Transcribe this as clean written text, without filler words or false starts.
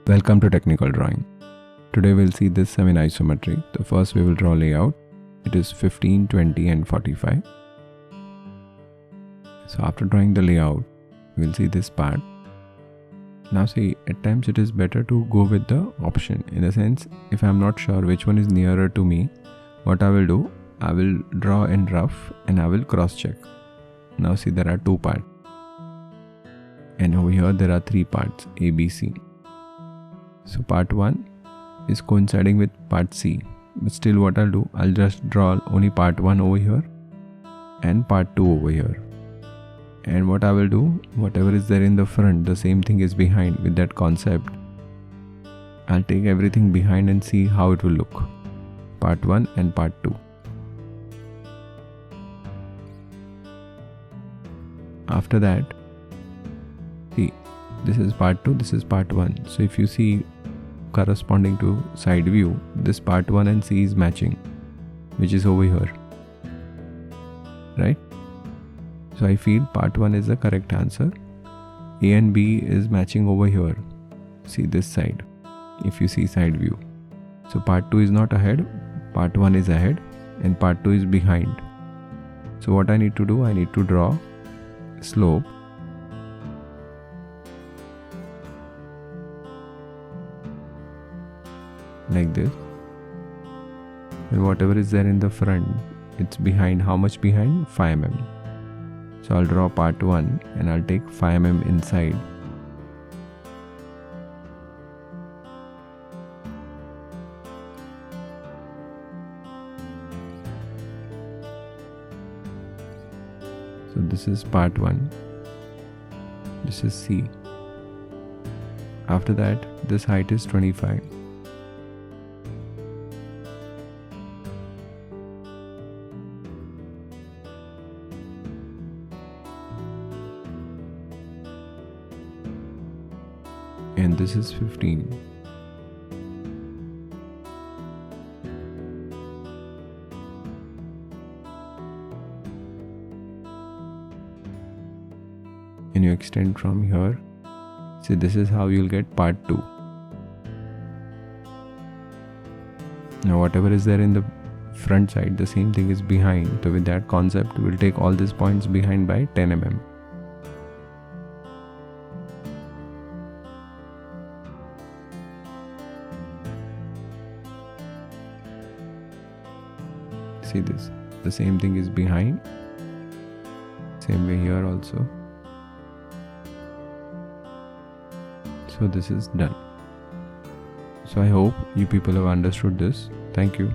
Welcome to Technical Drawing. Today we'll see this semi-isometric. The first we will draw layout. It is 15, 20 and 45. So after drawing the layout, we'll see this part. Now see, at times it is better to go with the option. In a sense, if I'm not sure which one is nearer to me, what I will do, I will draw in rough and I will cross check. Now see, there are two parts. And over here there are three parts, A, B, C. So part 1 is coinciding with part C. But still what I'll do, I'll just draw only part 1 over here and part 2 over here. And what I will do, whatever is there in the front, the same thing is behind with that concept. I'll take everything behind and see how it will look. Part 1 and part 2. After that, see, this is part 2, this is part 1. So if you see corresponding to side view, this part 1 and C is matching, which is over here. Right? So I feel part 1 is the correct answer. A and B is matching over here. See this side, if you see side view. So part 2 is not ahead, part 1 is ahead and part 2 is behind. So what I need to do, I need to draw slope. Like this. And whatever is there in the front, it's behind. How much behind? 5 mm. So I'll draw part 1 and I'll take 5 mm inside. So this is part 1. This is C. After that, this height is 25. And this is 15. And you extend from here. See, this is how you'll get part 2. Now whatever is there in the front side, the same thing is behind. So with that concept, we'll take all these points behind by 10 mm. See this, the same thing is behind, same way here also. So this is done. So I hope you people have understood this. Thank you.